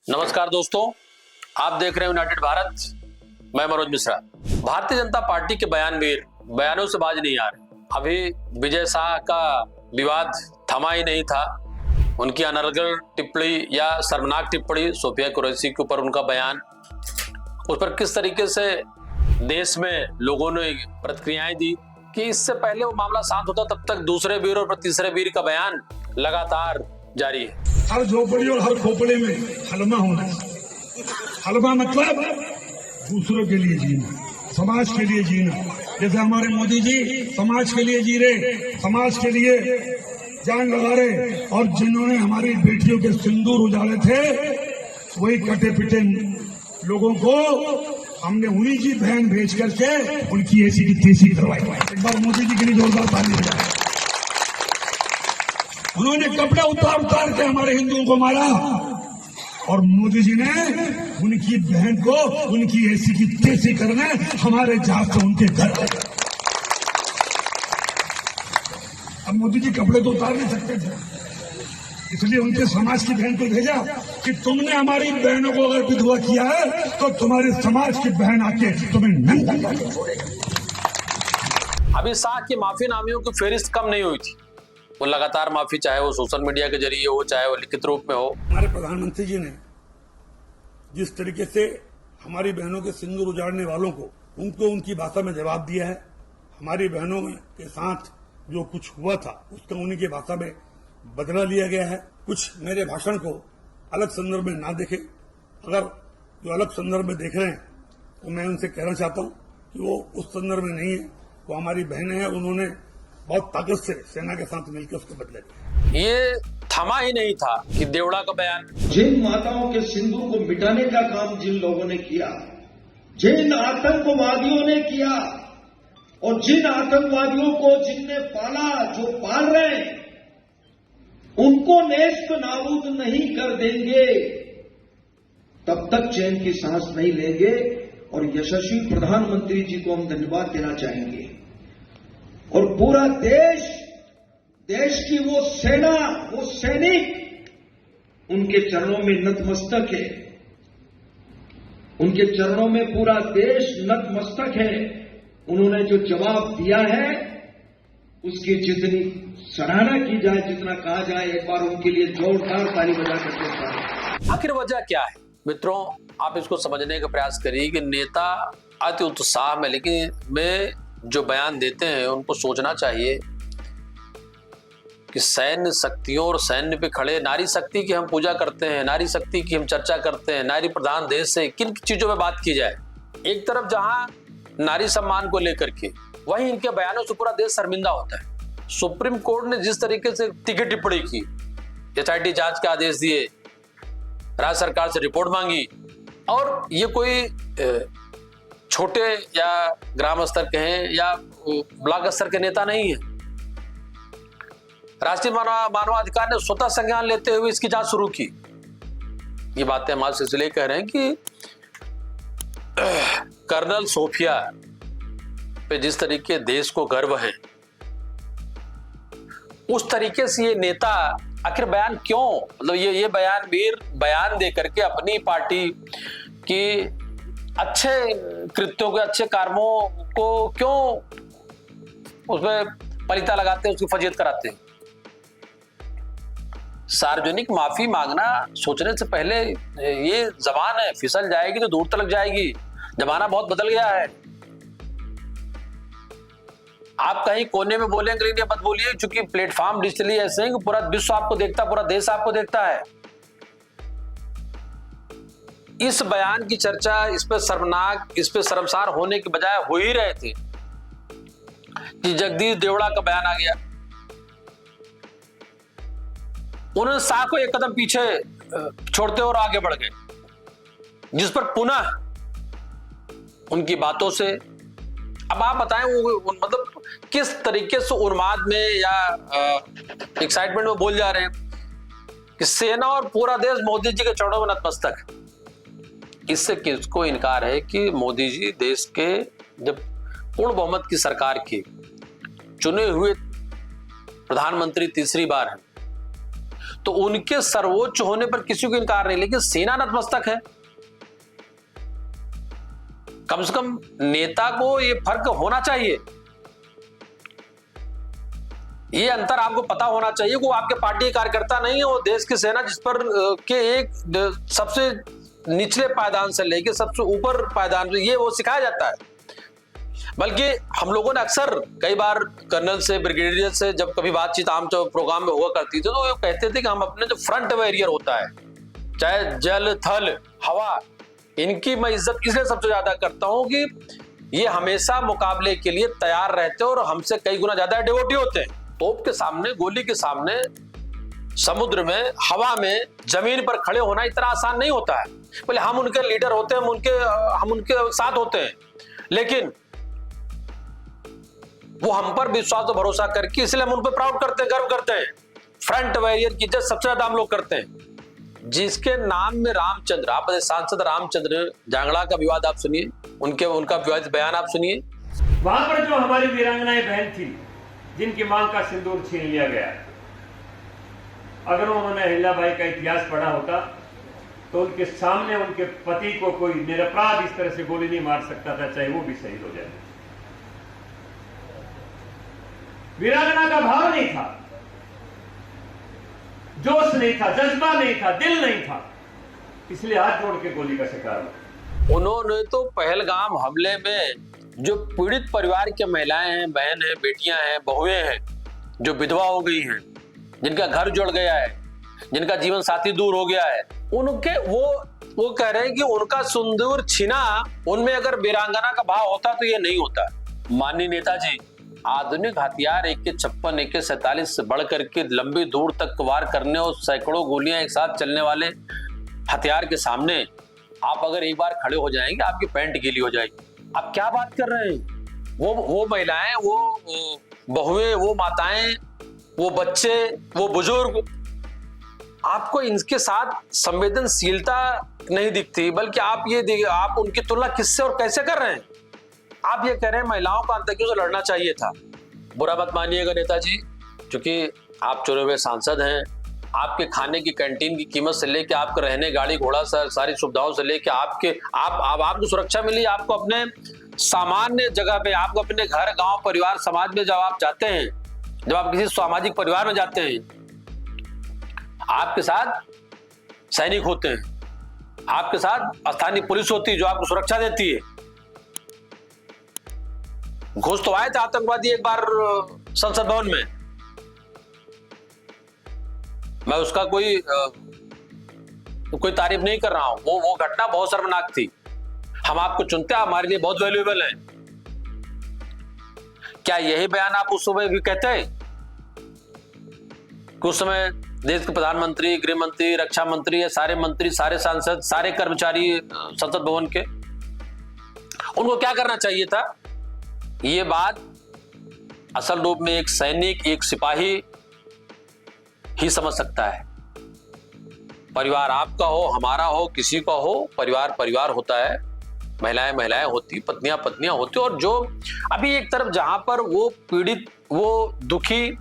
नमस्कार दोस्तों, आप देख रहे हैं यूनाइटेड भारत। मैं मनोज मिश्रा। भारतीय जनता पार्टी के बयानों से बाज नहीं आ रहे। अभी विजय शाह का विवाद थमा ही नहीं था। उनकी अनर्गल टिप्पणी या शर्मनाक टिप्पणी सोफिया कुरैशी के ऊपर उनका बयान, उस पर किस तरीके से देश में लोगों ने प्रतिक्रियाएं दी कि इससे पहले वो मामला शांत होता तब तक दूसरे वीर और तीसरे वीर का बयान लगातार जारी है। हर झोपड़ी और हर खोपड़े में हलमा होना। हलमा मतलब दूसरों के लिए जीना, समाज के लिए जीना। जैसे हमारे मोदी जी समाज के लिए जी रहे, समाज के लिए जान लगा रहे, और जिन्होंने हमारी बेटियों के सिंदूर उजाड़े थे वही कटे पिटे लोगों को हमने उन्हीं की बहन भेज करके उनकी ऐसी की तेजी करवाई। एक बार मोदी जी के लिए जोरदार ताली बजाएं। उन्होंने कपड़े उतार उतार के हमारे हिंदुओं को मारा, और मोदी जी ने उनकी बहन को उनकी ऐसी की तेजी करने हमारे जहाज से उनके घर आए। अब मोदी जी कपड़े तो उतार नहीं सकते थे, इसलिए उनके समाज की बहन को भेजा कि तुमने हमारी बहनों को अगर विधवा किया है तो तुम्हारे समाज की बहन आके तुम्हें नंगा करके छोड़ेगा। अभी शाह की माफीनामियों की फेरिस्त कम नहीं हुई थी। वो लगातार माफी, चाहे वो सोशल मीडिया के जरिए हो, चाहे वो लिखित रूप में हो। हमारे प्रधानमंत्री जी ने जिस तरीके से हमारी बहनों के सिंदूर उजाड़ने वालों को उनको उनकी भाषा में जवाब दिया है, हमारी बहनों के साथ जो कुछ हुआ था उसका उन्हीं की भाषा में बदला लिया गया है। कुछ मेरे भाषण को अलग संदर्भ में ना देखें, अगर जो अलग संदर्भ में देख रहे हैं तो मैं उनसे कहना चाहता हूं कि वो उस संदर्भ में नहीं है। वो हमारी बहनें हैं, उन्होंने बहुत ताकत से सेना के साथ मिलकर उसको बदला। ये थमा ही नहीं था कि देवड़ा का बयान, जिन माताओं के सिंदूर को मिटाने का काम जिन लोगों ने किया, जिन आतंकवादियों ने किया, और जिन आतंकवादियों को जिनने पाला, जो पाल रहे हैं, उनको नेस्त नाबूद नहीं कर देंगे तब तक चैन की सांस नहीं लेंगे। और यशस्वी प्रधानमंत्री जी को हम धन्यवाद देना चाहेंगे, और पूरा देश की वो सेना, वो सैनिक उनके चरणों में नतमस्तक है। उनके चरणों में पूरा देश नतमस्तक है। उन्होंने जो जवाब दिया है उसकी जितनी सराहना की जाए, जितना कहा जाए, एक बार उनके लिए जोरदार ताली बजा करके। आखिर वजह क्या है मित्रों? आप इसको समझने का प्रयास करिए कि नेता अति उत्साह में, लेकिन वे जो बयान देते हैं उनको सोचना चाहिए कि सैन्य शक्तियों और सैन्य पे खड़े, नारी शक्ति की हम पूजा करते हैं, नारी शक्ति की हम चर्चा करते हैं, नारी प्रधान देश से किन चीजों में बात की जाए। एक तरफ जहां नारी सम्मान को लेकर के, वहीं इनके बयानों से पूरा देश शर्मिंदा होता है। सुप्रीम कोर्ट ने जिस तरीके से तीखी टिप्पणी की, एसआईटी जांच के आदेश दिए, राज्य सरकार से रिपोर्ट मांगी, और ये कोई छोटे या ग्राम स्तर के हैं या ब्लॉक स्तर के नेता नहीं है। राष्ट्रीय मानवाधिकार ने स्वतः संज्ञान लेते हुए इसकी जांच शुरू की। ये बातें हम आज इसलिए कह रहे हैं कि कर्नल सोफिया पे जिस तरीके देश को गर्व है, उस तरीके से ये नेता आखिर बयान क्यों, मतलब ये बयान दे करके अपनी पार्टी की अच्छे कृत्यों के, अच्छे कर्मों को क्यों उसमें पलीता लगाते हैं, उसकी फजीयत कराते हैं। सार्वजनिक माफी मांगना सोचने से पहले ये जबान है, फिसल जाएगी तो दूर तक जाएगी। जमाना बहुत बदल गया है। आप कहीं कोने में बोलेंगे, लेकिन मत बोलिए, क्योंकि प्लेटफॉर्म डिजिटली ऐसे हैं कि पूरा विश्व आपको देखता, पूरा देश आपको देखता है। इस बयान की चर्चा, इस पे शर्मनाक, इस पे शर्मसार होने के बजाय हो ही रहे थे कि जगदीश देवड़ा का बयान आ गया। उन्होंने शाह को एक कदम पीछे छोड़ते और आगे बढ़ गए, जिस पर पुनः उनकी बातों से, अब आप बताएं वो मतलब किस तरीके से उन्माद में या एक्साइटमेंट में बोल जा रहे हैं कि सेना और पूरा देश मोदी जी के चरणों में नतमस्तक है। इससे किसको इनकार है कि मोदी जी देश के जब पूर्ण बहुमत की सरकार की चुने हुए प्रधानमंत्री तीसरी बार है, तो उनके सर्वोच्च होने पर किसी को इनकार नहीं, लेकिन सेना नतमस्तक है। कम से कम नेता को ये फर्क होना चाहिए, ये अंतर आपको पता होना चाहिए। वो आपके पार्टी कार्यकर्ता नहीं है, वो देश की सेना जिस पर के एक सबसे निचले पायदान से लेके सबसे ऊपर पायदान, ये वो सिखाया जाता है। बल्कि हम लोगों ने अक्सर कई बार कर्नल से, ब्रिगेडियर से जब कभी बातचीत आम प्रोग्राम में हुआ करती थी, तो वो कहते थे कि हम अपने जो फ्रंट वॉरियर होता है, चाहे जल थल हवा, इनकी मैं इज्जत इसलिए सबसे ज्यादा करता हूं कि ये हमेशा मुकाबले के लिए तैयार रहते हैं और हमसे कई गुना ज्यादा डिवोटी होते हैं। तोप के सामने, गोली के सामने, समुद्र में, हवा में, जमीन पर खड़े होना इतना आसान नहीं होता है। बोले हम उनके लीडर होते हैं, हम उनके साथ होते हैं, लेकिन वो हम पर विश्वास और भरोसा करके, इसलिए हम उन पर प्राउड करते हैं, गर्व करते हैं। फ्रंट वॉरियर की इज्जत सबसे ज्यादा हम लोग करते हैं। जिसके नाम में रामचंद्र, आप सांसद रामचंद्र जांगड़ा का विवाद आप सुनिए, उनका विवादित बयान आप सुनिए। वहां पर जो हमारी वीरांगनाएं बहन थी, जिनकी मांग का सिंदूर छीन लिया गया, अगर उन्होंने अहिल्याबाई का इतिहास पढ़ा होता तो उनके सामने उनके पति को कोई निरपराध इस तरह से गोली नहीं मार सकता था, चाहे वो भी शहीद हो जाए। वीरांगना का भाव नहीं था, जोश नहीं था, जज्बा नहीं था, दिल नहीं था, इसलिए हाथ जोड़ के गोली का शिकार हुआ। उन्होंने तो पहलगाम हमले में जो पीड़ित परिवार के महिलाएं हैं, बहन हैं, बेटियां हैं, बहुएं हैं, जो विधवा हो गई हैं, जिनका घर जुड़ गया है, जिनका जीवन साथी दूर हो गया है, उनके वो कह रहे हैं कि उनका सिंदूर छीना, उनमें अगर वीरांगना का भाव होता तो ये नहीं होता। माननीय नेताजी, आधुनिक हथियार AK-56, AK-47 से बढ़ करके लंबी दूर तक वार करने और सैकड़ों गोलियां एक साथ चलने वाले हथियार के सामने आप अगर एक बार खड़े हो जाएंगे, आपकी पैंट गीली हो जाएगी। आप क्या बात कर रहे हैं? वो महिलाएं, वो बहुएं, वो माताएं, वो बच्चे, वो बुजुर्ग, आपको इनके साथ संवेदनशीलता नहीं दिखती, बल्कि आप उनकी तुलना किससे और कैसे कर रहे हैं? आप ये कह रहे हैं महिलाओं को आतंकियों से लड़ना चाहिए था। बुरा मत मानिएगा नेताजी, क्योंकि आप चुने हुए सांसद हैं, आपके खाने की कैंटीन की कीमत से लेके आपके रहने, गाड़ी घोड़ा, सारी सुविधाओं से लेके आपको सुरक्षा मिली। आपको अपने सामान्य जगह पे, आपको अपने घर, गांव, परिवार, समाज में जब आप जाते हैं, जब आप किसी सामाजिक परिवार में जाते हैं, आपके साथ सैनिक होते हैं, आपके साथ स्थानीय पुलिस होती है जो आपको सुरक्षा देती है। घुस तो आए थे आतंकवादी एक बार संसद भवन में, मैं उसका कोई तारीफ नहीं कर रहा हूं, वो घटना बहुत शर्मनाक थी। हम आपको चुनते हैं, हमारे लिए बहुत वैल्यूएबल है। क्या यही बयान आप उस समय भी कहते हैं कि उस समय देश के प्रधानमंत्री, गृह मंत्री, रक्षा मंत्री, या सारे मंत्री, सारे सांसद, सारे कर्मचारी संसद भवन के, उनको क्या करना चाहिए था? ये बात असल रूप में एक सैनिक, एक सिपाही ही समझ सकता है। परिवार आपका हो, हमारा हो, किसी का हो, परिवार होता है, महिलाएं होती, पत्नियां होती, और जो अभी एक तरफ जहां पर वो पीड़ित, वो दुखी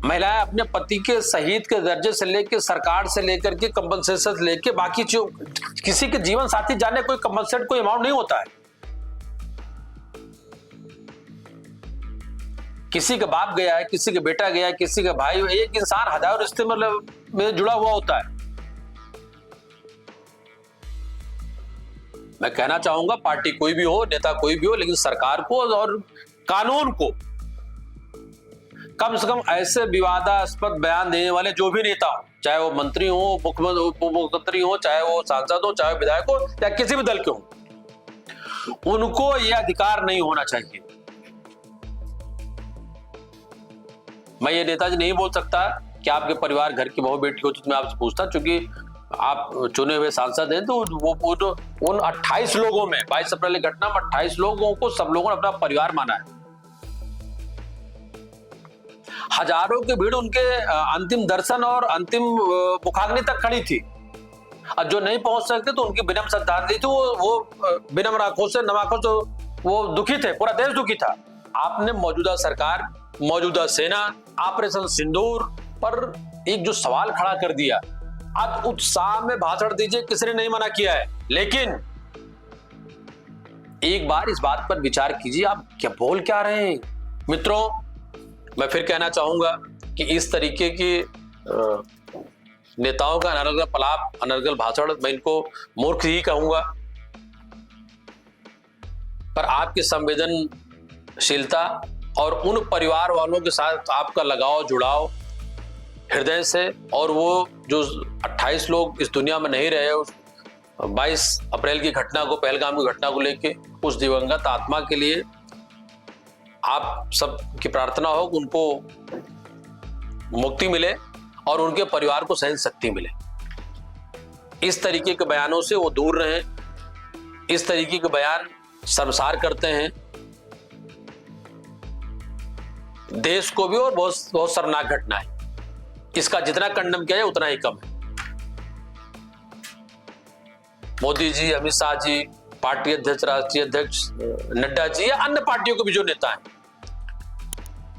महिलाएं अपने पति के शहीद के दर्जे से लेकर, सरकार से लेकर के कंपनसेशन लेके, बाकी जो किसी के जीवन साथी जाने कोई कंपनसेट, कोई अमाउंट नहीं होता है। किसी का बाप गया है, किसी का बेटा गया है, किसी का भाई, एक इंसान हजारों रिश्ते में जुड़ा हुआ होता है। मैं कहना चाहूंगा, पार्टी कोई भी हो, नेता कोई भी हो, लेकिन सरकार को और कानून को कम से कम ऐसे विवादास्पद बयान देने वाले जो भी नेता हो, चाहे वो मंत्री हो, मुख्यमंत्री हो, चाहे वो सांसद हो, चाहे विधायक हो, या किसी भी दल के हो, उनको यह अधिकार नहीं होना चाहिए। मैं ये नेताजी नहीं बोल सकता कि आपके परिवार घर की बहू बेटी होती, तो मैं आपसे पूछता, क्योंकि आप चुने हुए सांसद हैं, तो वो तो उन 28 लोगों में, 22 अप्रैल की घटना में 28 लोगों को सब लोगों ने अपना परिवार माना है। हजारों की भीड़ उनके अंतिम दर्शन और अंतिम मुखाग्नि तक खड़ी थी, और जो नहीं पहुंच सकते तो उनकी विनम्र श्रद्धांजलि थी। वो विनम्र आंखों से, नम आंखों से वो दुखी थे, पूरा देश दुखी था। आपने मौजूदा सरकार, मौजूदा सेना, ऑपरेशन सिंदूर, पर एक जो सवाल खड़ा कर दिया, अब उत्साह में भाषण दीजिए, किसी ने नहीं मना किया है, लेकिन एक बार इस बात पर विचार कीजिए, आप क्या बोल क्या रहे हैं। मित्रों, मैं फिर कहना चाहूंगा कि इस तरीके की नेताओं का अनर्गल पलाप, अनर्गल भाषण, मैं इनको मूर्ख ही कहूंगा। पर आपकी संवेदनशीलता और उन परिवार वालों के साथ आपका लगाव, जुड़ाव हृदय से, और वो जो 28 लोग इस दुनिया में नहीं रहे उस 22 अप्रैल की घटना को, पहलगाम की घटना को लेके, उस दिवंगत आत्मा के लिए आप सब की प्रार्थना हो कि उनको मुक्ति मिले और उनके परिवार को सहन शक्ति मिले। इस तरीके के बयानों से वो दूर रहें। इस तरीके के बयान शर्मसार करते हैं देश को भी, और बहुत बहुत शर्मनाक घटना है। इसका जितना कंडम किया जाए उतना ही कम है। मोदी जी, अमित शाह जी, पार्टी अध्यक्ष, राष्ट्रीय अध्यक्ष नड्डा जी या अन्य पार्टियों के भी जो नेता हैं,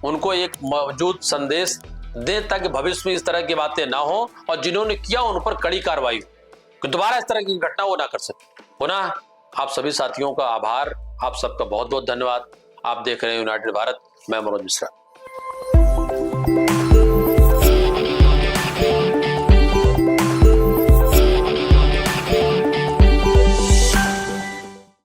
उनको एक मौजूद संदेश दें ताकि भविष्य में इस तरह की बातें ना हो, और जिन्होंने किया उन पर कड़ी कार्रवाई हो कि दोबारा इस तरह की घटना वो ना कर सके। पुनः आप सभी साथियों का आभार, आप सबका बहुत बहुत धन्यवाद। आप देख रहे हैं यूनाइटेड भारत, मैं मनोज मिश्रा।